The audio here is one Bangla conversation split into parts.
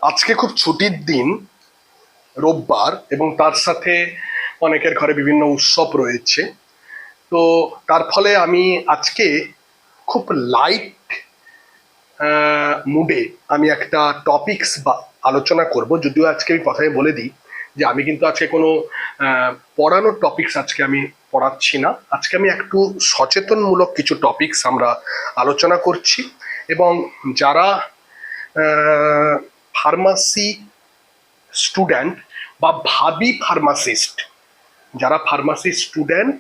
আজকে খুব ছুটির দিন, রোববার, এবং তার সাথে অনেকের ঘরে বিভিন্ন উৎসব রয়েছে। তো তার ফলে আমি আজকে খুব লাইট মুডে আমি একটা টপিকস বা আলোচনা করব। যদিও আজকে আমি কথায় বলে দিই যে আমি কিন্তু আজকে কোনো পড়ানোর টপিকস আজকে আমি পড়াচ্ছি না। আজকে আমি একটু সচেতনমূলক কিছু টপিকস আমরা আলোচনা করছি। এবং যারা ফার্মাসি স্টুডেন্ট বা ভাবি ফার্মাসিস্ট, যারা ফার্মাসি স্টুডেন্ট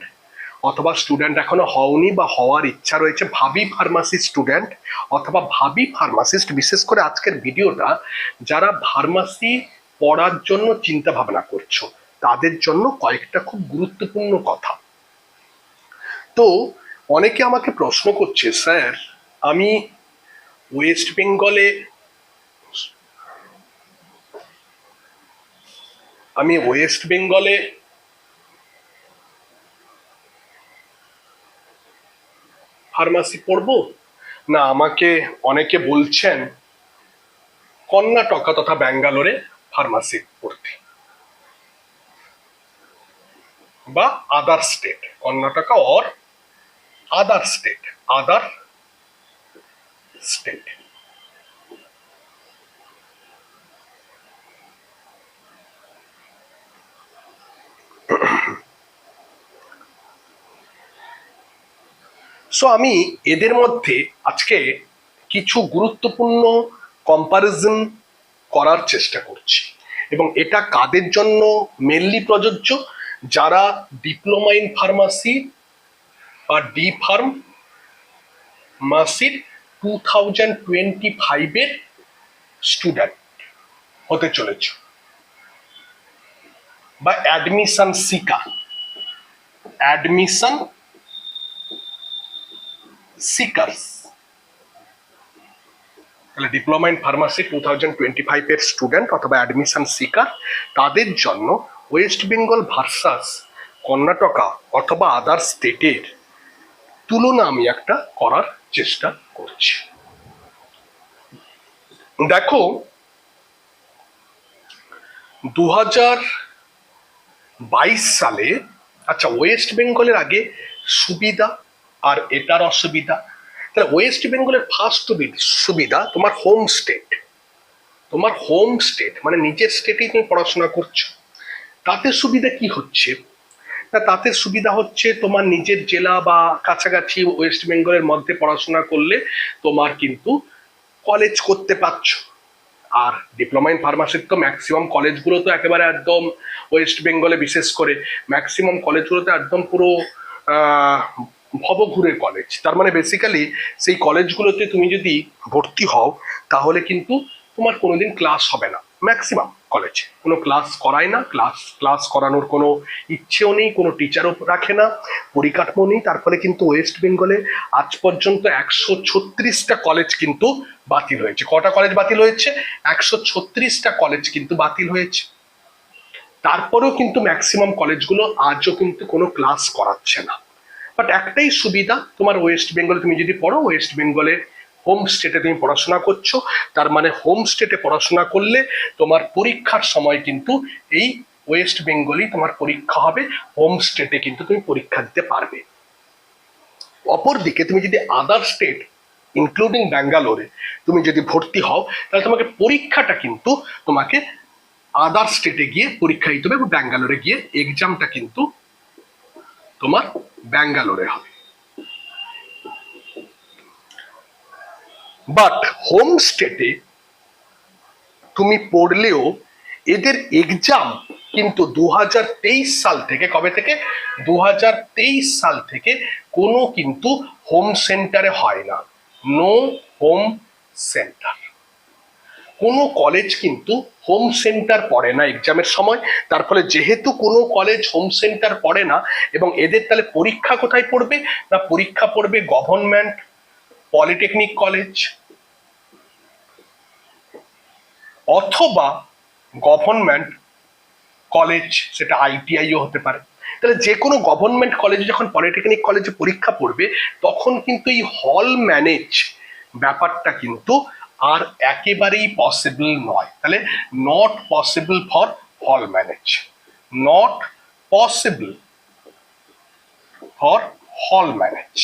অথবা স্টুডেন্ট এখনো হওনি বা হওয়ার ইচ্ছা রয়েছে, ভাবি ফার্মাসি স্টুডেন্ট অথবা ভাবি ফার্মাসিস্ট, বিশেষ করে আজকের ভিডিওটা যারা ফার্মাসি পড়ার জন্য চিন্তা ভাবনা করছো তাদের জন্য কয়েকটা খুব গুরুত্বপূর্ণ কথা। তো অনেকে আমাকে প্রশ্ন করছে, স্যার আমি ওয়েস্ট বেঙ্গলে ফার্মাসি পড়বো, না আমাকে অনেকে বলছেন কর্ণাটকা তথা ব্যাঙ্গালোরে ফার্মাসি পড়তে, বা other state, Karnataka or other state. So আমি এদের মধ্যে আজকে কিছু গুরুত্বপূর্ণ কম্পারিজন করার চেষ্টা করছি, এবং এটা কাদের জন্য মেনলি প্রযোজ্য? যারা ডিপ্লোমা ইন ফার্মাসি বা ডি ফার্মাসির 2025-এর স্টুডেন্ট হতে চলেছ, বা অ্যাডমিশন সিকার্স। তাহলে ডিপ্লোমা ইন ফার্মাসি 2025-এর স্টুডেন্ট অথবা অ্যাডমিশন সিকার, তাদের জন্য ওয়েস্ট বেঙ্গল ভার্সাস কর্ণাটকা অথবা আদার স্টেটের তুলনা আমি একটা করার চেষ্টা করছি। দেখো, 2022 সালে, আচ্ছা ওয়েস্ট বেঙ্গলের আগে সুবিধা আর এটার অসুবিধা। তাহলে ওয়েস্ট বেঙ্গলের ফার্স্ট সুবিধা তোমার হোম স্টেট মানে নিজের স্টেটেই তুমি পড়াশোনা করছো। তাতে সুবিধা কি হচ্ছে? না, তাতে সুবিধা হচ্ছে তোমার নিজের জেলা বা কাছাকাছি ওয়েস্ট বেঙ্গলের মধ্যে পড়াশোনা করলে তোমার কিন্তু কলেজ করতে পারছো। আর ডিপ্লোমা ইন ফার্মাসির তো ম্যাক্সিমাম কলেজগুলো তো একেবারে একদম ওয়েস্ট বেঙ্গলে, বিশেষ করে ম্যাক্সিমাম কলেজগুলোতে একদম পুরো ভবঘুরে কলেজ। তার মানে বেসিক্যালি সেই কলেজগুলোতে তুমি যদি ভর্তি হও তাহলে কিন্তু তোমার কোনোদিন ক্লাস হবে না। ম্যাক্সিমাম কলেজে কোনো ক্লাস করায় না, ক্লাস করানোর কোনো ইচ্ছেও নেই, কোনো টিচারও রাখে না, পরিকাঠামো নেই। তার ফলে কিন্তু ওয়েস্ট বেঙ্গলে আজ পর্যন্ত 136টা কলেজ কিন্তু বাতিল হয়েছে। কটা কলেজ বাতিল হয়েছে? 136টা কলেজ কিন্তু বাতিল হয়েছে। তারপরেও কিন্তু ম্যাক্সিমাম কলেজগুলো আজও কিন্তু কোনো ক্লাস করাচ্ছে না। বাট একটাই সুবিধা, তোমার ওয়েস্ট বেঙ্গলে তুমি যদি পড়ো, ওয়েস্ট বেঙ্গলে হোম স্টেটে তুমি পড়াশোনা করছো, তার মানে হোম স্টেটে পড়াশোনা করলে তোমার পরীক্ষার সময় কিন্তু এই ওয়েস্ট বেঙ্গলই তোমার পরীক্ষা হবে, হোম স্টেটে কিন্তু তুমি পরীক্ষা দিতে পারবে। অপরদিকে তুমি যদি আদার স্টেট ইনক্লুডিং ব্যাঙ্গালোরে তুমি যদি ভর্তি হও, তাহলে তোমাকে পরীক্ষাটা কিন্তু তোমাকে আদার স্টেটে গিয়ে পরীক্ষা দিতে হবে, এবং ব্যাঙ্গালোরে গিয়ে এক্সামটা কিন্তু তোমার ব্যাঙ্গালোরে হবে। বাট হোম স্টেটে তুমি পড়লেও এদের এক্সাম কিন্তু 2023 সাল থেকে, কবে থেকে? 2023 সাল থেকে কোনো কিন্তু হোম সেন্টারে হয় না। No home centre. কোনো কলেজ কিন্তু হোম সেন্টার পড়ে না এক্সামের সময়। তার ফলে যেহেতু কোনো কলেজ হোম সেন্টার পড়ে না, এবং এদের তাহলে পরীক্ষা কোথায় পড়বে? না, পরীক্ষা পড়বে গভর্নমেন্ট পলিটেকনিক কলেজ অথবা গভর্নমেন্ট কলেজ, সেটা আইটিআইও হতে পারে। তাহলে যে কোনো গভর্নমেন্ট কলেজে যখন পলিটেকনিক কলেজে পরীক্ষা পড়বে, তখন কিন্তু এই হল ম্যানেজ ব্যাপারটা কিন্তু আর একেবারেই পসিবল নয়। তাহলে নট পসিবল ফর হল ম্যানেজ, নট পসিবল ফর হল ম্যানেজ।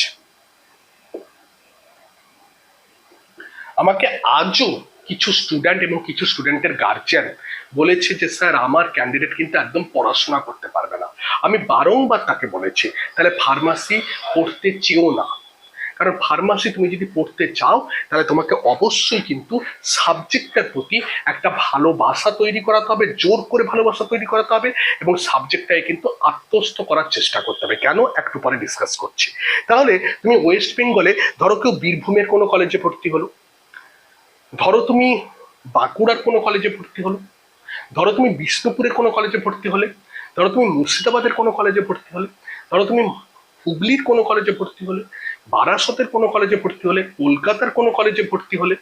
আমাকে আজও কিছু স্টুডেন্ট এবং কিছু স্টুডেন্টের গার্জিয়ান বলেছে যে স্যার আমার ক্যান্ডিডেট কিন্তু একদম পড়াশোনা করতে পারবে না। আমি বারংবার তাকে বলেছি তাহলে ফার্মাসি পড়তে চেও না, কারণ ফার্মাসি তুমি যদি পড়তে চাও তাহলে তোমাকে অবশ্যই কিন্তু সাবজেক্টের প্রতি একটা ভালোবাসা তৈরি করাতে হবে, জোর করে ভালোবাসা তৈরি করাতে হবে, এবং সাবজেক্টটাকে কিন্তু আত্মস্থ করার চেষ্টা করতে হবে। কেন, একটু পরে ডিসকাস করছি। তাহলে তুমি ওয়েস্ট বেঙ্গলে ধরো কেউ বীরভূমের কোনো কলেজে ভর্তি হলো, ধরো তুমি বাঁকুড়ার কোনো কলেজে ভর্তি হলো, ধরো তুমি বিষ্ণুপুরের কোনো কলেজে ভর্তি হলে, ধরো তুমি মুর্শিদাবাদের কোনো কলেজে ভর্তি হলে, ধরো তুমি হুগলির কোনো কলেজে ভর্তি হলে, বারাসতের কোনো কলেজে ভর্তি হলে, কলকাতার কোনো কলেজে ভর্তি হলে,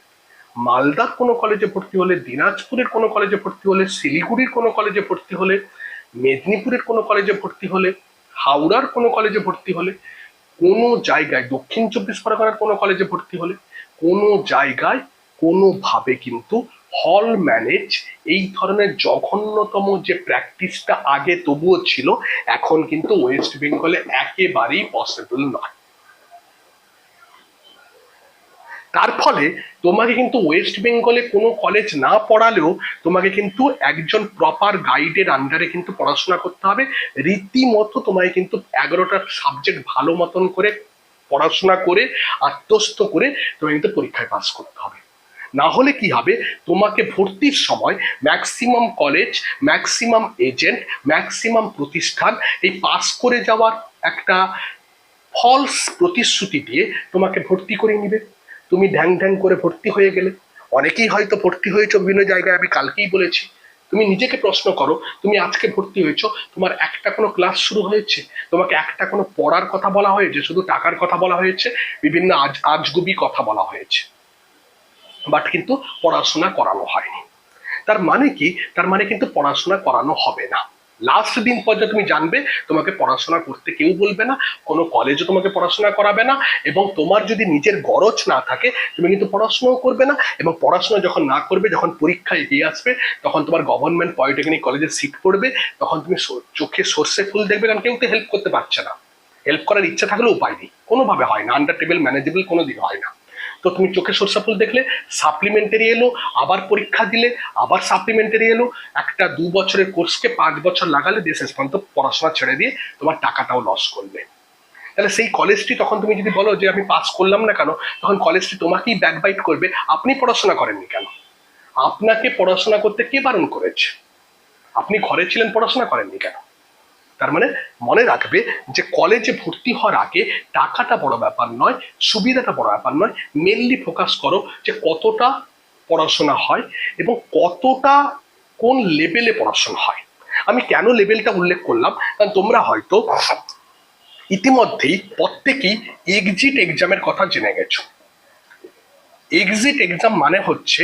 মালদার কোনো কলেজে ভর্তি হলে, দিনাজপুরের কোনো কলেজে ভর্তি হলে, শিলিগুড়ির কোনো কলেজে ভর্তি হলে, মেদিনীপুরের কোনো কলেজে ভর্তি হলে, হাওড়ার কোনো কলেজে ভর্তি হলে, কোনো জায়গায় দক্ষিণ চব্বিশ পরগনার কোনো কলেজে ভর্তি হলে, কোনো জায়গায় কোনোভাবে কিন্তু হল ম্যানেজ এই ধরনের জঘন্যতম যে প্র্যাকটিসটা আগে তবুও ছিল, এখন কিন্তু ওয়েস্ট বেঙ্গলে একেবারেই পসিবল নয়। তার ফলে তোমাকে কিন্তু ওয়েস্ট বেঙ্গলে কোনো কলেজ না পড়ালেও তোমাকে কিন্তু একজন প্রপার গাইডের আন্ডারে কিন্তু পড়াশোনা করতে হবে। রীতিমতো তোমায় কিন্তু 11টা সাবজেক্ট ভালো মতন করে পড়াশোনা করে আত্মস্থ করে তোমাকে কিন্তু পরীক্ষায় পাস করতে হবে। না হলে কি হবে, তোমাকে ভর্তির সময় maximum college, maximum agent, maximum প্রতিষ্ঠান এই পাস করে যাওয়ার একটা ফলস প্রতিশ্রুতি দিয়ে তোমাকে ভর্তি করে নিবে। তুমি ঢ্যাং ঢ্যাং করে ভর্তি হয়ে গেলে, অনেকেই হয়তো ভর্তি হয়েছ বিভিন্ন জায়গায়, আমি কালকেই বলেছি। তুমি নিজেকে প্রশ্ন করো, তুমি আজকে ভর্তি হয়েছ, তোমার একটা কোনো ক্লাস শুরু হয়েছে, তোমাকে একটা কোনো পড়ার কথা বলা হয়েছে, শুধু টাকার কথা বলা হয়েছে, বিভিন্ন আজগুবি কথা বলা হয়েছে, বাট কিন্তু পড়াশোনা করানো হয়নি। তার মানে কি, তার মানে কিন্তু পড়াশোনা করানো হবে না। লাস্ট দিন পর্যন্ত তুমি জানবে তোমাকে পড়াশোনা করতে কেউ বলবে না, কোনো কলেজও তোমাকে পড়াশোনা করাবে না, এবং তোমার যদি নিজের গরজ না থাকে তুমি কিন্তু পড়াশোনাও করবে না। এবং পড়াশোনা যখন না করবে, যখন পরীক্ষা এগিয়ে আসবে, তখন তোমার গভর্নমেন্ট পলিটেকনিক কলেজে সিট পড়বে, তখন তুমি চোখে সর্ষে ফুল দেখবে, কারণ কেউ তো হেল্প করতে পারছে না। হেল্প করার ইচ্ছা থাকলেও উপায় নেই, কোনোভাবে হয় না, আন্ডার টেবিল ম্যানেজেবল কোনো দিন হয় না। তো তুমি চোখে সরষা ফুল দেখলে, সাপ্লিমেন্টারি এলো, আবার পরীক্ষা দিলে, আবার সাপ্লিমেন্টারি এলো, একটা 2 বছরের কোর্সকে 5 বছর লাগালে দিয়ে শেষ পর্যন্ত পড়াশোনা ছেড়ে দিয়ে তোমার টাকাটাও লস করবে। তাহলে সেই কলেজটি তখন তুমি যদি বলো যে আমি পাস করলাম না কেন, তখন কলেজটি তোমাকেই ব্যাকবাইট করবে, আপনি পড়াশোনা করেননি কেন, আপনাকে পড়াশোনা করতে কে বারণ করেছে, আপনি ঘরে ছিলেন, পড়াশোনা করেননি কেন। তার মানে মনে রাখবে যে কলেজে ভর্তি হওয়ার আগে টাকাটা বড় ব্যাপার নয়, সুবিধাটা বড় ব্যাপার নয়, মেনলি ফোকাস করো যে কতটা পড়াশোনা হয় এবং কতটা কোন লেভেলে পড়াশোনা হয়। আমি কেন লেভেলটা উল্লেখ করলাম, কারণ তোমরা হয়তো ইতিমধ্যেই প্রত্যেকেই এক্সিট এক্সামের কথা জেনে গেছো। এক্সিট এক্সাম মানে হচ্ছে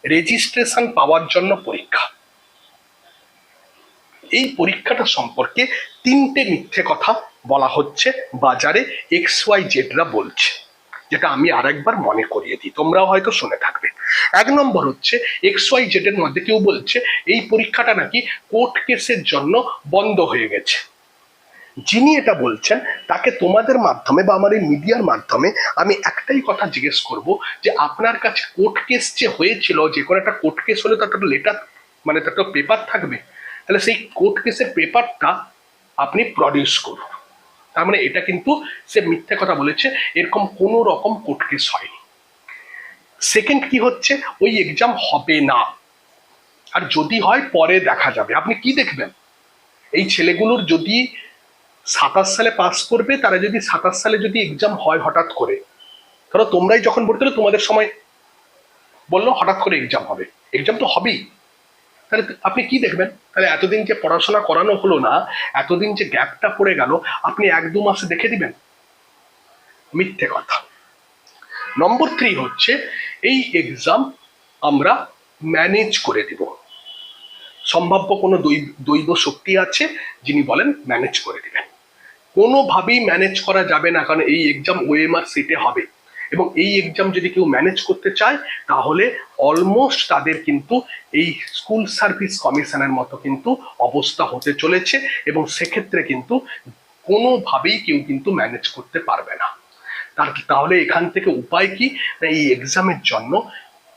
রেজিস্ট্রেশন পাওয়ার জন্য পরীক্ষা। এই পরীক্ষাটা সম্পর্কে 3টে মিথ্যে কথা বলা হচ্ছে বাজারে, XYZ-রা বলছে, যেটা আমি আরেকবার মনে করিয়ে দিই, তোমরাও হয়তো শুনে থাকবে। 1 নম্বর হচ্ছে XYZ-এর মধ্যে কেউ বলছে এই পরীক্ষাটা নাকি কোর্ট কেসের জন্য বন্ধ হয়ে গেছে। যিনি এটা বলছেন তাকে তোমাদের মাধ্যমে বা আমার এই মিডিয়ার মাধ্যমে আমি একটাই কথা জিজ্ঞেস করব যে আপনার কাছে কোর্ট কেস যে হয়েছিল, যে কোনো একটা কোর্ট কেস হলে তার একটা লেটার, মানে তার একটা পেপার থাকবে, তাহলে সেই কোর্ট কেসের পেপারটা আপনি প্রডিউস করুন। তার মানে এটা কিন্তু সে মিথ্যে কথা বলেছে, এরকম কোনো রকম কোর্ট কেস হয়নি। সেকেন্ড কি হচ্ছে, ওই এক্সাম হবে না, আর যদি হয় পরে দেখা যাবে। আপনি কি দেখবেন, এই ছেলেগুলোর যদি 27 সালে পাস করবে, তারা যদি 27 সালে যদি এক্সাম হয় হঠাৎ করে, ধরো তোমরাই যখন ভর্তি হলে তোমাদের সময় বললো হঠাৎ করে এক্সাম হবে, এক্সাম তো হবেই, তাহলে আপনি কি দেখবেন? তাহলে এতদিন যে পড়াশোনা করানো হলো না, এতদিন যে গ্যাপটা পড়ে গেল, আপনি 1-2 মাসে দেখে দিবেন? মিথ্যে কথা। নম্বর 3 হচ্ছে এই এক্সাম আমরা ম্যানেজ করে দিব। সম্ভাব্য কোনো দৈব শক্তি আছে যিনি বলেন ম্যানেজ করে দিবেন। কোনোভাবেই ম্যানেজ করা যাবে না, কারণ এই এক্সাম OMR সিটে হবে। এবং এই এক্সাম যদি কেউ ম্যানেজ করতে চায় তাহলে অলমোস্ট তাদের কিন্তু এই স্কুল সার্ভিস কমিশনের মতো কিন্তু অবস্থা হতে চলেছে, এবং সেক্ষেত্রে কিন্তু কোনোভাবেই কেউ কিন্তু ম্যানেজ করতে পারবে না। তাহলে এখান থেকে উপায় কি? এই এক্সামের জন্য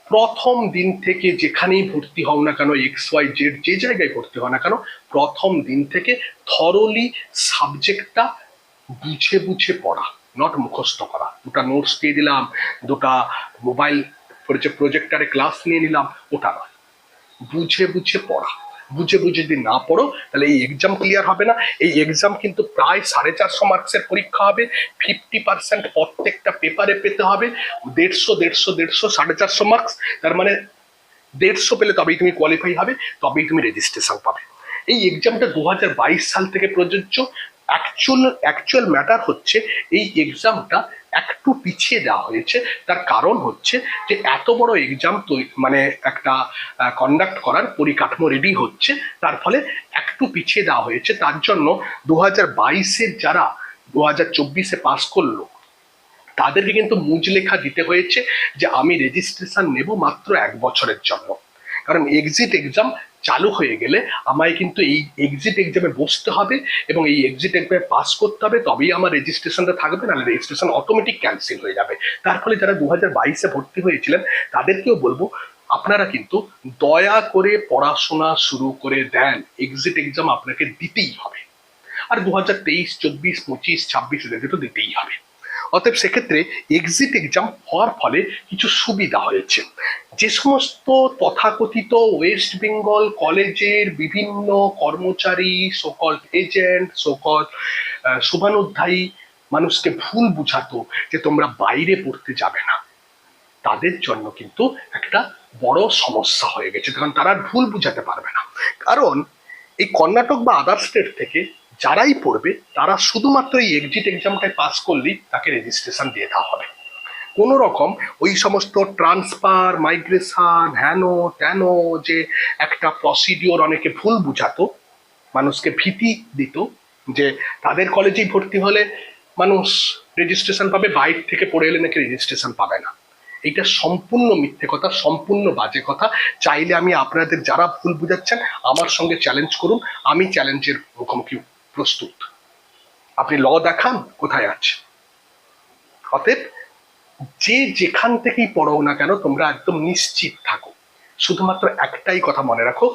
প্রথম দিন থেকে যেখানেই ভর্তি হও না কেন, XYZ যে জায়গায় ভর্তি হও না কেন, প্রথম দিন থেকে থরলি সাবজেক্টটা বুঝে বুঝে পড়া, নট মুখস্থ করা। দুটা নোটস দিয়ে দিলাম, দুটা মোবাইল প্রজেক্টারে ক্লাস নিয়ে নিলাম, ওটা নয়। বুঝে বুঝে পড়া। বুঝে বুঝে যদি না পড়ো তাহলে এই এক্সাম ক্লিয়ার হবে না। এই এক্সাম কিন্তু প্রায় 450 মার্কসের পরীক্ষা হবে, 50% প্রত্যেকটা পেপারে পেতে হবে, 150 মার্কস। তার মানে 150 পেলে তবেই তুমি কোয়ালিফাই হবে, তবেই তুমি রেজিস্ট্রেশন পাবে। এই এক্সামটা 2022 সাল থেকে প্রযোজ্য। অ্যাকচুয়াল ম্যাটার হচ্ছে এই এক্সামটা একটু পিছিয়ে দেওয়া হয়েছে। তার কারণ হচ্ছে যে এত বড় এক্সাম মানে একটা কন্ডাক্ট করার পরিকাঠামো রেডি হচ্ছে, তার ফলে একটু পিছিয়ে দেওয়া হয়েছে। তার জন্য 2022-এর যারা 2024-এ পাস করলো তাদেরকে কিন্তু মুজলেখা দিতে হয়েছে যে আমি রেজিস্ট্রেশন নেব মাত্র 1 বছরের জন্য। কারণ এক্সিট এক্সাম চালু হয়ে গেলে আমায় কিন্তু এই এক্সিট এক্সামে বসতে হবে এবং এই এক্সিট এক্সামে পাস করতে হবে, তবেই আমার রেজিস্ট্রেশনটা থাকবে, নাহলে রেজিস্ট্রেশন অটোমেটিক ক্যান্সেল হয়ে যাবে। তার ফলে যারা 2022-এ ভর্তি হয়েছিলেন তাদেরকেও বলবো আপনারা কিন্তু দয়া করে পড়াশোনা শুরু করে দেন, এক্সিট এক্সাম আপনাকে দিতেই হবে। আর 2023, 24, 25, 26 এদেরকে তো দিতেই হবে। অতএব সেক্ষেত্রে এক্সিট এক্সাম হওয়ার ফলে কিছু সুবিধা হয়েছে। যে সমস্ত তথাকথিত ওয়েস্ট বেঙ্গল কলেজের বিভিন্ন কর্মচারী, সকল এজেন্ট, সকল শুভানুধ্যায়ী মানুষকে ভুল বুঝাতো যে তোমরা বাইরে পড়তে যাবে না, তাদের জন্য কিন্তু একটা বড় সমস্যা হয়ে গেছে, কারণ তারা ভুল বুঝাতে পারবে না। কারণ এই কর্ণাটক বা আদার স্টেট থেকে যারাই পড়বে তারা শুধুমাত্র এই এক্সিট এক্সামটায় পাস করলেই তাকে রেজিস্ট্রেশন দিয়ে দেওয়া হবে। কোনো রকম ওই সমস্ত ট্রান্সফার, মাইগ্রেশন, হ্যানো ট্যানো যে একটা প্রসিডিওর অনেকে ভুল বুঝাতো, মানুষকে ভীতি দিত যে তাদের কলেজেই ভর্তি হলে মানুষ রেজিস্ট্রেশন পাবে, বাইরে থেকে পড়ে এলে নাকি রেজিস্ট্রেশন পাবে না। এটা সম্পূর্ণ মিথ্যে কথা, সম্পূর্ণ বাজে কথা। চাইলে আমি আপনাদের যারা ভুল বুঝাচ্ছেন আমার সঙ্গে চ্যালেঞ্জ করুন, আমি চ্যালেঞ্জের মুখোমুখি প্রস্তুত। আপনি ল দেখান কোথায় আছে। অতএব যে যেখান থেকেই পড়ো না কেন তোমরা একদম নিশ্চিত থাকো, শুধুমাত্র একটাই কথা মনে রাখো,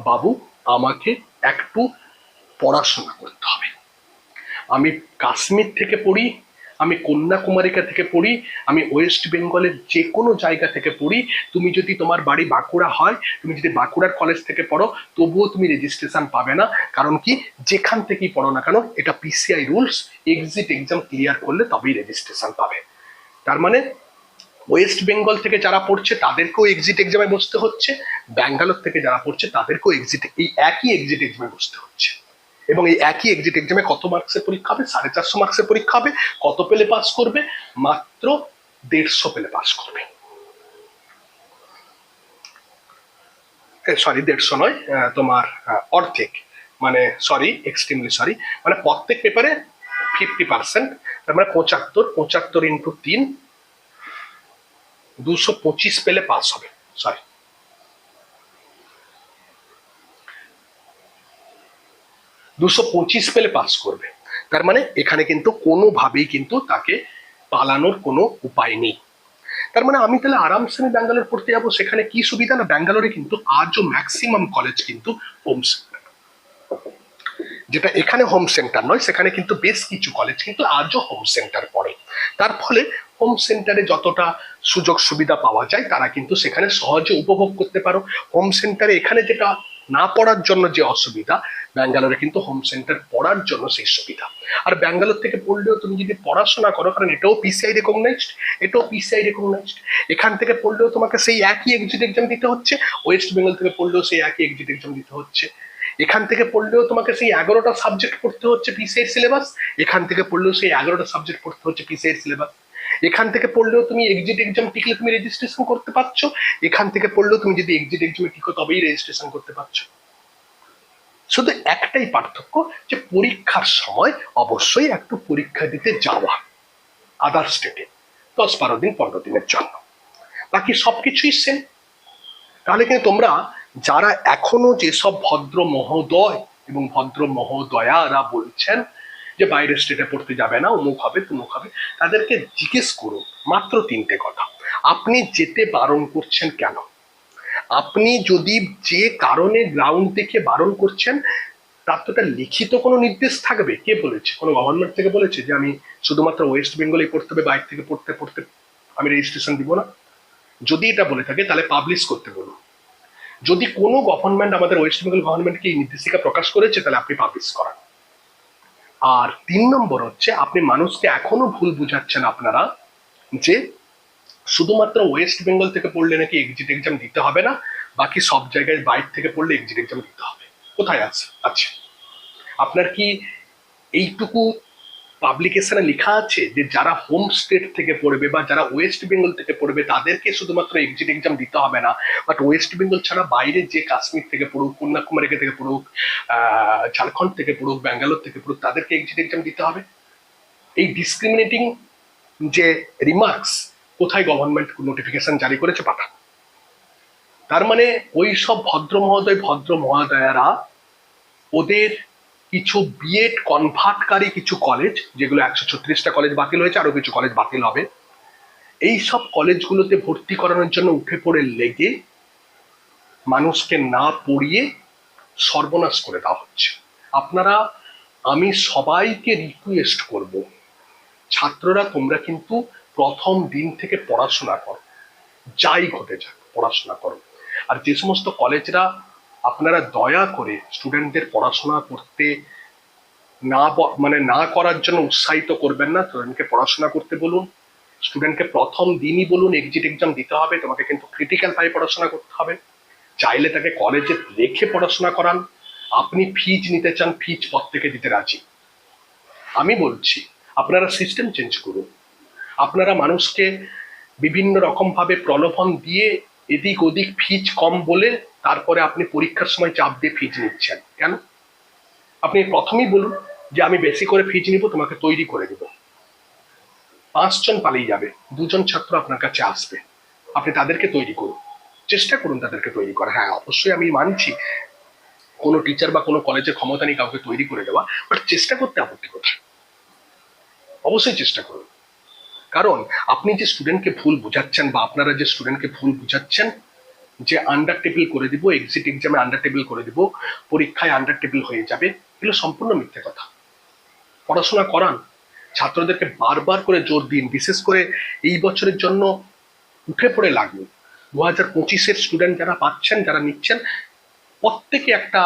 বাবু আমাকে একটু পড়াশোনা করতে হবে। আমি কাশ্মীর থেকে পড়ি, আমি কন্যাকুমারিকা থেকে পড়ি, আমি ওয়েস্ট বেঙ্গলের যে কোনো জায়গা থেকে পড়ি, তুমি যদি তোমার বাড়ি বাঁকুড়া হয়, তুমি যদি বাঁকুড়ার কলেজ থেকে পড়ো তবুও তুমি রেজিস্ট্রেশন পাবে না। কারণ কি, যেখান থেকেই পড়ো না কেন এটা PCI rules, exit exam clear করলে তবেই রেজিস্ট্রেশন পাবে। তার মানে ওয়েস্ট বেঙ্গল থেকে যারা পড়ছে তাদেরকেও এক্সিট এক্সামে বসতে হচ্ছে, ব্যাঙ্গালোর থেকে যারা পড়ছে তাদেরকেও এই একই এক্সিট এক্সামে বসতে হচ্ছে। এবং এই একই এক্সিট এক্সামে কত মার্কসের পরীক্ষা হবে? 450 মার্কসের পরীক্ষা হবে। কত পেলে পাস করবে? মাত্র 150 পেলে পাস করবে। সরি, 150 নয়, তোমার অর্ধেক, মানে সরি, এক্সট্রিমলি সরি, মানে প্রত্যেক পেপারে 50%, তার মানে 75 ইন্টু 3, 225 পেলে পাস হবে। সরি, 225 পেলে পাস করবে। তার মানে এখানে কিন্তু কোনোভাবেই কিন্তু তাকে পালানোর কোনো উপায় নেই। তার মানে আমি তাহলে আরামসে আমি ব্যাঙ্গালোর পড়তে যাবো। সেখানে কি সুবিধা না, ব্যাঙ্গালোরে কিন্তু আজও ম্যাক্সিমাম কলেজ কিন্তু হোম সেন্টার, যেটা এখানে হোম সেন্টার নয়, সেখানে কিন্তু বেশ কিছু কলেজ কিন্তু আজও হোম সেন্টার পড়ে। তার ফলে হোম সেন্টারে যতটা সুযোগ সুবিধা পাওয়া যায় তারা কিন্তু সেখানে সহজে উপভোগ করতে পারো। হোম সেন্টারে এখানে যেটা না পড়ার জন্য যে অসুবিধা, ব্যাঙ্গালোরে কিন্তু হোম সেন্টার পড়ার জন্য সেই সুবিধা। আর ব্যাঙ্গালোর থেকে পড়লেও তুমি যদি পড়াশোনা করো, কারণ এটাও PCI রেকগনাইজড, এখান থেকে পড়লেও তোমাকে সেই একই এক্সিট এক্সাম দিতে হচ্ছে, ওয়েস্ট বেঙ্গল থেকে পড়লেও সেই একই এক্সিট এক্সাম দিতে হচ্ছে। এখান থেকে পড়লেও তোমাকে সেই 11টা সাবজেক্ট পড়তে হচ্ছে PCI সিলেবাস, এখান থেকে পড়লেও সেই 11টা সাবজেক্ট পড়তে হচ্ছে PCI সিলেবাস। এখান থেকে পড়লেও তুমি এক্সিট এক্সাম টিকলে তুমি রেজিস্ট্রেশন করতে পারছো, এখান থেকে পড়লেও তুমি যদি এক্সিট এক্সামে টিকো তবেই রেজিস্ট্রেশন করতে পারছো। শুধু একটাই পার্থক্য, যে পরীক্ষার সময় অবশ্যই একটু পরীক্ষা দিতে যাওয়া আদার স্টেটে। তো 10-12 দিন 15 দিনের জন্য, বাকি সবকিছুই সেম। তাহলে কিন্তু তোমরা যারা এখনো যেসব ভদ্র মহোদয় এবং ভদ্র মহোদয়ারা বলছেন যে বাইরের স্টেটে পড়তে যাবে না, অমুক হবে তমুক হবে, তাদেরকে জিজ্ঞেস করুন মাত্র 3টে কথা। আপনি যেতে বারণ করছেন কেন? আপনি যদি যে কারণে গ্রাউন্ড দেখে বারণ করছেন তার তো একটা লিখিত কোনো নির্দেশ থাকবে। কে বলেছে? কোনো গভর্নমেন্ট থেকে বলেছে যে আমি শুধুমাত্র ওয়েস্ট বেঙ্গলেই পড়তে হবে, বাইরে থেকে পড়তে পড়তে আমি রেজিস্ট্রেশন দিব না? যদি এটা বলে থাকে তাহলে পাবলিশ করতে বলুন। যদি কোনো গভর্নমেন্ট, আমাদের ওয়েস্ট বেঙ্গল গভর্নমেন্টকে এই নির্দেশিকা প্রকাশ করেছে, তাহলে আপনি পাবলিশ করান। আর 3 নম্বর হচ্ছে, আপনি মানুষকে এখনো ভুল বুঝাচ্ছেন আপনারা যে শুধুমাত্র ওয়েস্ট বেঙ্গল থেকে পড়লে নাকি এক্সিট এক্সাম দিতে হবে না, বাকি সব জায়গায় বাইরে থেকে পড়লে এক্সিট এক্সাম দিতে হবে। কোথায় আছে? আচ্ছা, আপনার কি এইটুকু পাবলিকেশনে লেখা আছে যে যারা হোম স্টেট থেকে পড়বে বা যারা ওয়েস্ট বেঙ্গল থেকে পড়বে তাদেরকে শুধুমাত্র এক্সিট এক্সাম দিতে হবে না, বাট ওয়েস্ট বেঙ্গল ছাড়া বাইরে যে কাশ্মীর থেকে পড়ুক, কন্যাকুমারী থেকে পড়ুক, ঝাড়খণ্ড থেকে পড়ুক, ব্যাঙ্গালোর থেকে পড়ুক, তাদেরকে এক্সিট এক্সাম দিতে হবে? এই ডিসক্রিমিনেটিং যে রিমার্কস কোথায় গভর্নমেন্ট নোটিফিকেশন জারি করেছে পাঠান। তার মানে ওই সব ভদ্র মহোদয় ভদ্র মহোদয়ারা ওদের কিছু বিএড কনভার্টকারী কিছু কলেজ, যেগুলো 136টা কলেজ বাতিল হয়েছে, আরো কিছু কলেজ বাতিল হবে, এই সব কলেজগুলোতে ভর্তি করানোর জন্য উঠে পড়ে লেগে মানুষকে না পড়িয়ে সর্বনাশ করে দেওয়া হচ্ছে। আপনারা, আমি সবাইকে রিকোয়েস্ট করব, ছাত্ররা তোমরা কিন্তু প্রথম দিন থেকে পড়াশোনা করো, যাই ঘটে যাক পড়াশোনা করো। আর যে সমস্ত কলেজরা আপনারা দয়া করে স্টুডেন্টদের পড়াশোনা করতে না করার জন্য উৎসাহিত করবেন না, স্টুডেন্টকে পড়াশোনা করতে বলুন। স্টুডেন্টকে প্রথম দিনই বলুন এক্সিট এক্সাম দিতে হবে, তোমাকে কিন্তু ক্রিটিক্যাল ভাবে পড়াশোনা করতে হবে। চাইলে তাকে কলেজে রেখে পড়াশোনা করান। আপনি ফিজ নিতে চান, ফিজ প্রত্যেকে দিতে রাজি। আমি বলছি আপনারা সিস্টেম চেঞ্জ করুন। আপনারা মানুষকে বিভিন্ন রকম ভাবে প্রলোভন দিয়ে এদিক ওদিক ফিজ কম বলে তারপরে আপনি পরীক্ষার সময় চাপ দিয়ে ফিজ নিচ্ছেন কেন? আপনি প্রথমেই বলুন যে আমি বেশি করে ফিজ নিব, তোমাকে তৈরি করে দেব। 5 জন পালিয়ে যাবে, 2 জন ছাত্র আপনার কাছে আসবে, আপনি তাদেরকে তৈরি করুন, চেষ্টা করুন তাদেরকে তৈরি করা। হ্যাঁ, অবশ্যই আমি মানছি কোনো টিচার বা কোনো কলেজের ক্ষমতা নেই কাউকে তৈরি করে দেওয়া, বাট চেষ্টা করতে আপত্তি কোথায়? অবশ্যই চেষ্টা করুন। কারণ আপনি যে স্টুডেন্টকে ভুল বোঝাচ্ছেন বা আপনারা যে স্টুডেন্টকে ভুল বোঝাচ্ছেন যে আন্ডার টেবিল করে দিব, এক্সিট এক্সামে আন্ডার টেবিল করে দিব, পরীক্ষায় আন্ডার টেবিল হয়ে যাবে, এগুলো সম্পূর্ণ মিথ্যে কথা। পড়াশোনা করান, ছাত্রদেরকে বারবার করে জোর দিন, বিশেষ করে এই বছরের জন্য উঠে পড়ে লাগুন। 2025-এর স্টুডেন্ট যারা পাচ্ছেন, যারা নিচ্ছেন, প্রত্যেকে একটা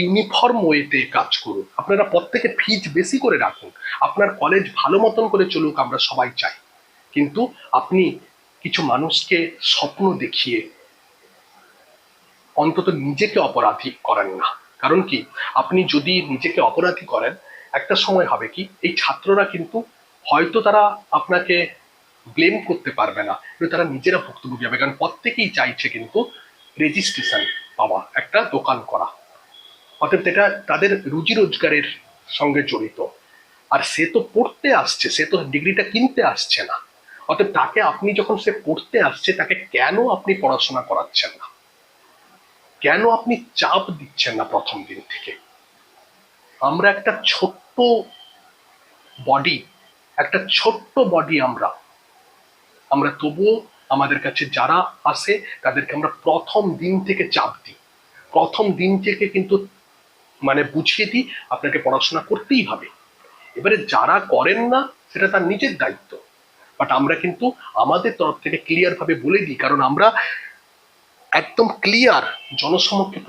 ইউনিফর্ম ওয়েতে কাজ করুন। আপনারা প্রত্যেকে ফিজ বেশি করে রাখুন, আপনার কলেজ ভালো মতন করে চলুক, আমরা সবাই চাই। কিন্তু আপনি কিছু মানুষকে স্বপ্ন দেখিয়ে অন্তত নিজেকে অপরাধী করেন না। কারণ কি, আপনি যদি নিজেকে অপরাধী করেন, একটা সময় হবে কি, এই ছাত্ররা কিন্তু হয়তো তারা আপনাকে ব্লেম করতে পারবে না, কিন্তু তারা নিজেরা ভুক্তভোগী হবে। কারণ প্রত্যেকেই চাইছে কিন্তু রেজিস্ট্রেশন পাওয়া, একটা দোকান করা। অতএব এটা তাদের রুজি রোজগারের সঙ্গে জড়িত। আর সে তো পড়তে আসছে, সে তো ডিগ্রিটা কিনতে আসছে না। অতএব তাকে আপনি যখন সে পড়তে আসছে, তাকে কেন আপনি পড়াশোনা করাচ্ছেন না? কেন আপনি চাপ দিচ্ছেন না প্রথম দিন থেকে? আমরা একটা ছোট্ট বডি, আমরা তবুও আমাদের কাছে যারা আসে তাদেরকে আমরা প্রথম দিন থেকে চাপ দিই, প্রথম দিন থেকে কিন্তু বুঝিয়ে দিই আপনাকে পড়াশোনা করতেই হবে। এবারে যারা করেন না সেটা তার নিজের দায়িত্ব, বাট আমরা কিন্তু আমাদের তরফ থেকে ক্লিয়ার ভাবে বলে দিই, কারণ আমরা একদম ক্লিয়ার জনসমক্ষে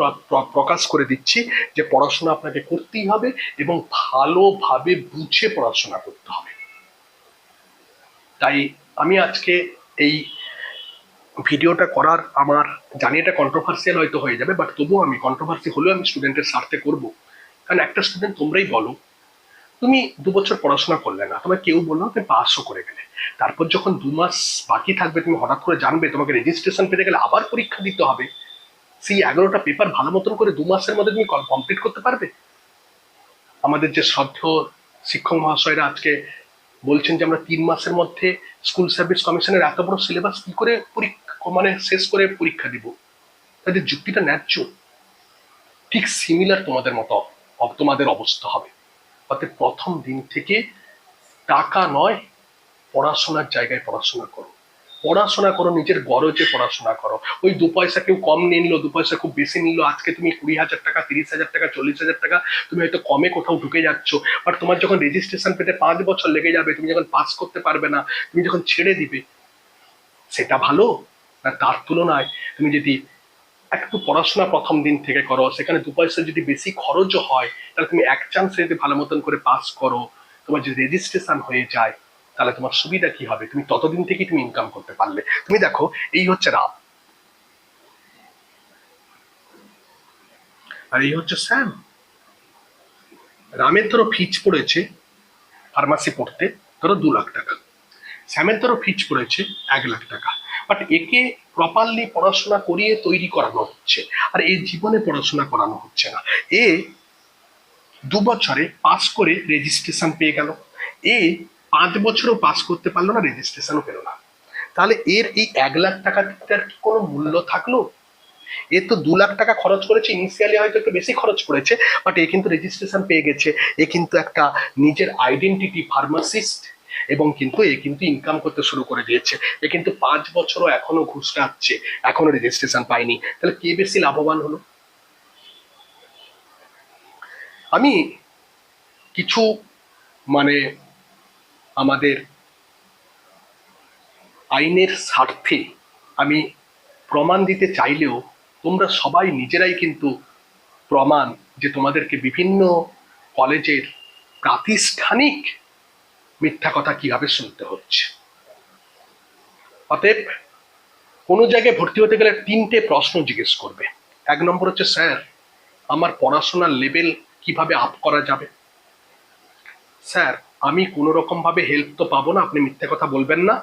প্রকাশ করে দিচ্ছি যে পড়াশোনা আপনাকে করতেই হবে এবং ভালোভাবে বুঝে পড়াশোনা করতে হবে। তাই আমি আজকে এই ভিডিওটা করার, আমার জানি এটা কন্ট্রোভার্সিয়াল হয়তো হয়ে যাবে, বাট তবুও আমি কন্ট্রোভার্সি হলেও আমি স্টুডেন্টের স্বার্থে করব। কারণ একটা স্টুডেন্ট, তোমরাই বলো, তুমি 2 বছর পড়াশোনা করলে না, তোমার কেউ বললো তুমি পাসও করে গেলে, তারপর যখন 2 মাস বাকি থাকবে তুমি হঠাৎ করে জানবে তোমাকে রেজিস্ট্রেশন পেতে গেলে আবার পরীক্ষা দিতে হবে, সেই 11টা পেপার ভালো মতন করে 2 মাসের মধ্যে তুমি কমপ্লিট করতে পারবে? আমাদের যে শ্রদ্ধেয় শিক্ষক মহাশয়রা আজকে বলছেন যে আমরা 3 মাসের মধ্যে স্কুল সার্ভিস কমিশনের এত বড় সিলেবাস কি করে পরীক্ষা মানে শেষ করে পরীক্ষা দিব? তাদের যুক্তিটা ন্যায্য? ঠিক সিমিলার তোমাদের মতো তোমাদের অবস্থা হবে। অর্থাৎ প্রথম দিন থেকে টাকা নয়, পড়াশোনার জায়গায় পড়াশোনা করো, পড়াশোনা করো, নিজের গরজে পড়াশোনা করো। ওই 2 পয়সা কেউ কম নিয়ে নিল, 2 পয়সা খুব বেশি নিল, আজকে তুমি 20,000 টাকা, 30,000 টাকা, 40,000 টাকা তুমি হয়তো কমে কোথাও ঢুকে যাচ্ছ, বাট তোমার যখন রেজিস্ট্রেশন পেতে 5 বছর লেগে যাবে, তুমি যখন পাস করতে পারবে না, তুমি যখন ছেড়ে দিবে, সেটা ভালো না তার তুলনায় তুমি যদি একটু পড়াশোনা প্রথম দিন থেকে করো, সেখানে 2 পয়সা যদি বেশি খরচও হয়, তাহলে তুমি এক চান্সে যদি ভালো মতন করে পাস করো, তোমার যদি রেজিস্ট্রেশন হয়ে যায়, তাহলে তোমার সুবিধা কি হবে? তুমি ততদিন থেকেই তুমি ইনকাম করতে পারলে। তুমি দেখো, এই হচ্ছে রাম আর এই হচ্ছে শ্যাম। রামের ধরো ফিজ পড়েছে ফার্মাসি পড়তে ধরো 2 লাখ টাকা, শ্যামের ধরো ফিজ পড়েছে 1 লাখ টাকা, বাট একে প্রপারলি পড়াশোনা করিয়ে তৈরি করানো হচ্ছে, আর এই জীবনে পড়াশোনা করানো হচ্ছে না। এ 2 বছরে পাস করে রেজিস্ট্রেশন পেয়ে গেল, এ 5 বছরও পাস করতে পারলো না, রেজিস্ট্রেশনও পেলো না। তাহলে এর এই 1 লাখ টাকাটার কি কোনো মূল্য থাকলো? এ তো 2 লাখ টাকা খরচ করেছে, ইনিশিয়ালি হয়তো একটু বেশি খরচ করেছে, বাট এ কিন্তু রেজিস্ট্রেশন পেয়ে গেছে, এ কিন্তু একটা নিজের আইডেন্টিটি ফার্মাসিস্ট, এবং কিন্তু এ কিন্তু ইনকাম করতে শুরু করে দিয়েছে। এ কিন্তু 5 বছরও এখনো ঘুষ কাটছে, এখনো রেজিস্ট্রেশন পায়নি। তাহলে কে বেশি লাভবান হলো? আমি কিছু মানে আমাদের আইনের স্বার্থে আমি প্রমাণ দিতে চাইলেও তোমরা সবাই নিজেরাই কিন্তু প্রমাণ, যে তোমাদেরকে বিভিন্ন কলেজের প্রাতিষ্ঠানিক মিথ্যা কথা কিভাবে শুনতে হচ্ছে। অতএব কোনো জায়গায় ভর্তি হতে গেলে 3টে প্রশ্ন জিজ্ঞেস করবে। 1 নম্বর হচ্ছে, স্যার আমার পড়াশোনার লেভেল কিভাবে আপ করা যাবে? স্যার আমি কোনো রকম ভাবে হেল্প তো পাবো না, আপনি মিথ্যে কথা বলবেন না,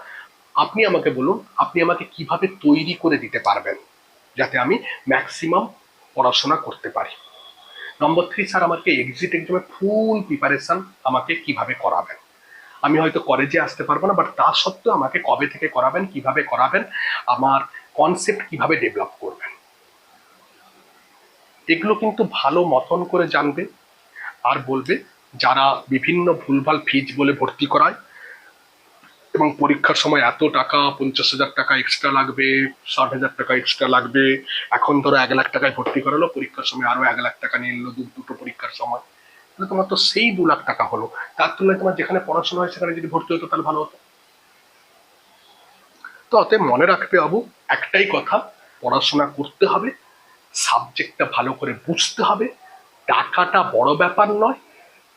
আপনি আমাকে বলুন আপনি আমাকে কিভাবে তৈরি করে দিতে পারবেন যাতে আমি ম্যাক্সিমাম পড়াশোনা করতে পারি। নম্বর 3, স্যার আমাকে এক্সিট এক্সামে ফুল প্রিপারেশন আমাকে কিভাবে করাবেন? আমি হয়তো কলেজে আসতে পারবো না, বাট তা সত্ত্বেও আমাকে কবে থেকে করাবেন, কিভাবে করাবেন, আমার কনসেপ্ট কিভাবে ডেভেলপ করবেন, এগুলো কিন্তু ভালো মতন করে জানবে। আর বলবে যারা বিভিন্ন ভুলভাল ফিজ বলে ভর্তি করায়, এবং পরীক্ষার সময় এত টাকা, 50,000 টাকা এক্সট্রা লাগবে, 60,000 টাকা এক্সট্রা লাগবে, এখন ধরো 1 লাখ টাকায় ভর্তি করালো, পরীক্ষার সময় আরো 1 লাখ টাকা নিয়ে নিলো দুটো পরীক্ষার সময়, তাহলে তোমার তো সেই 2 লাখ টাকা হলো। তার তুলনায় তোমার যেখানে পড়াশোনা হয় সেখানে যদি ভর্তি হতো তাহলে ভালো হতো। তো অতএব মনে রাখবে বাবু, একটাই কথা, পড়াশোনা করতে হবে, সাবজেক্টটা ভালো করে বুঝতে হবে, টাকাটা বড় ব্যাপার নয়।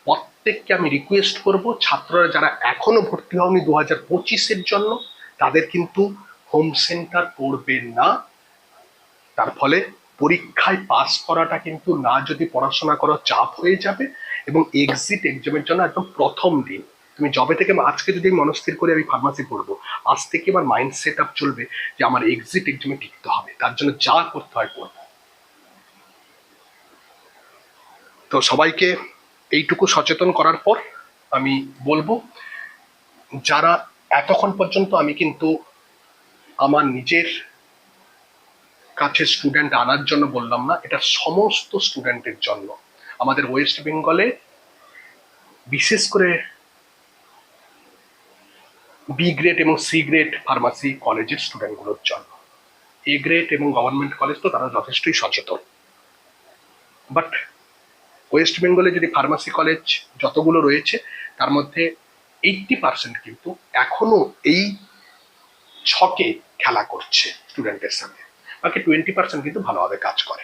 প্রত্যেককে আমি রিকোয়েস্ট করব, ছাত্ররা যারা এখনো ভর্তি হয়নি 2025-এর জন্য, তাদের কিন্তু হোম সেন্টার পড়বে না। তার ফলে পরীক্ষায় পাস করাটা কিন্তু না যদি পড়াশোনা করো চাপ হয়ে যাবে, এবং এক্সিট এক্সামের জন্য একদম প্রথম দিন তুমি জবে থেকে, আজকে যদি মনস্থির করে আমি ফার্মাসি পড়বো, আজ থেকে আমার মাইন্ড সেট আপ চলবে যে আমার এক্সিট এক্সামে টিকতে হবে, তার জন্য যা করতে হয় করবো। তো সবাইকে এইটুকু সচেতন করার পর আমি বলবো, যারা এতক্ষণ পর্যন্ত আমি কিন্তু আমার নিজের কাছে স্টুডেন্ট আনার জন্য বললাম না, এটা সমস্ত স্টুডেন্টের জন্য, আমাদের ওয়েস্ট বেঙ্গলে বিশেষ করে বি গ্রেড এবং সি গ্রেড ফার্মাসি কলেজের স্টুডেন্টগুলোর জন্য। এ গ্রেড এবং গভর্নমেন্ট কলেজ তো তারা যথেষ্টই সচেতন, বাট ওয়েস্ট বেঙ্গলে যদি ফার্মাসি কলেজ যতগুলো রয়েছে তার মধ্যে 80% কিন্তু এখনো এই ছকে খেলা করছে স্টুডেন্টের সাথে, বাকি 20% কিন্তু ভালোভাবে কাজ করে।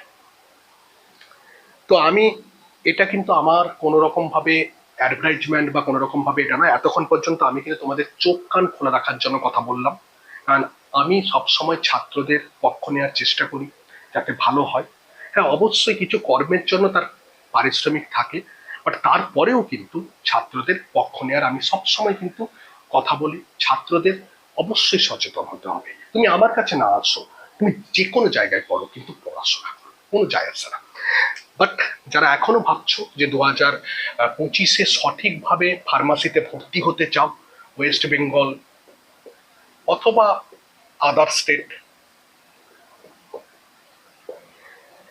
তো আমি এটা কিন্তু আমার কোনো রকম ভাবে অ্যাডভার্টাইজমেন্ট বা কোনো রকম ভাবে এটা নয়, এতক্ষণ পর্যন্ত আমি কিন্তু তোমাদের চোখ কান খোলা রাখার জন্য কথা বললাম, কারণ আমি সবসময় ছাত্রদের পক্ষ নেওয়ার চেষ্টা করি যাতে ভালো হয়। হ্যাঁ অবশ্যই কিছু কর্মের জন্য তার পারিশ্রমিক থাকে, বাট তারপরেও কিন্তু ছাত্রদের পক্ষ নেওয়ার আমি সবসময় কিন্তু কথা বলি। ছাত্রদের অবশ্যই সচেতন হতে হবে। তুমি আমার কাছে না আসো, তুমি যে কোনো জায়গায় পড়ো, কিন্তু পড়াশোনা করো, কোনো যায় আসে না। বাট যারা এখনো ভাবছো যে 2025-এ সঠিকভাবে ফার্মাসিতে ভর্তি হতে চাও, ওয়েস্ট বেঙ্গল অথবা আদার স্টেট,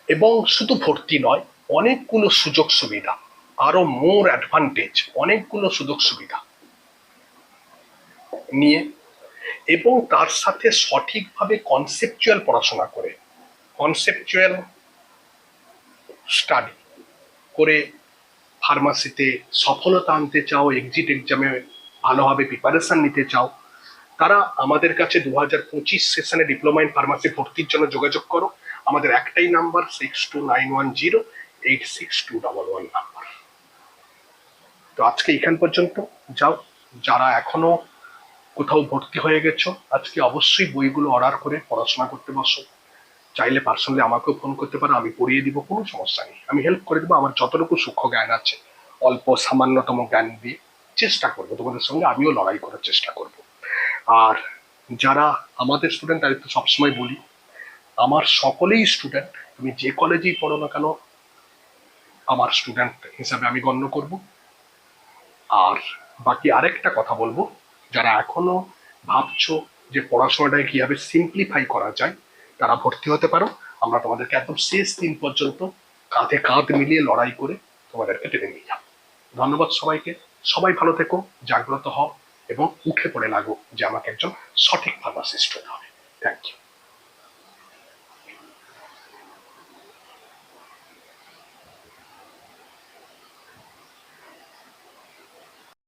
এবং শুধু ভর্তি নয়, অনেকগুলো সুযোগ সুবিধা, আরো মোর অ্যাডভান্টেজ, অনেকগুলো সুযোগ সুবিধা নিয়ে, এবং তার সাথে সঠিকভাবে কনসেপচুয়াল পড়াশোনা করে, কনসেপচুয়াল স্টাডি করে ফার্মাসিতে সফলতা আনতে চাও, এক্সিট এক্সামে ভালোভাবে প্রিপারেশন নিতে চাও, তারা আমাদের কাছে 2025 সেশনে ডিপ্লোমা ইন ফার্মাসি ভর্তির জন্য যোগাযোগ করো। আমাদের একটাই নাম্বার, 6291086211 নাম্বার। তো আজকে এখান পর্যন্ত যাও। যারা এখনো কোথাও ভর্তি হয়ে গেছো, আজকে অবশ্যই বইগুলো অর্ডার করে পড়াশোনা করতে বসো। চাইলে পার্সোনালি আমাকেও ফোন করতে পারো, আমি পড়িয়ে দিব, কোনো সমস্যা নেই, আমি হেল্প করে দেবো। আমার যতটুকু সূক্ষ্ম জ্ঞান আছে, অল্প সামান্যতম জ্ঞান দিয়ে চেষ্টা করবো তোমাদের সঙ্গে আমিও লড়াই করার চেষ্টা করব। আর যারা আমাদের স্টুডেন্ট, তাদের তো সবসময় বলি, আমার সকলেই স্টুডেন্ট, তুমি যে কলেজেই পড়ো না কেন আমার স্টুডেন্ট হিসাবে আমি গণ্য করব। আর বাকি আরেকটা কথা বলবো, যারা এখনো ভাবছো যে পড়াশোনাটাকে কিভাবে সিম্পলিফাই করা যায়, তারা ভর্তি হতে পারো। আমরা তোমাদেরকে একদম শেষ দিন পর্যন্ত কাঁধে কাঁধ মিলিয়ে লড়াই করে তোমাদেরকে টেনে নিয়ে যাবো। ধন্যবাদ সবাইকে। সবাই ভালো থেকো, জাগ্রত হও এবং উঠে পড়ে লাগো যে আমাকে একজন সঠিক ফার্মাসিস্ট হতে হবে। Thank you.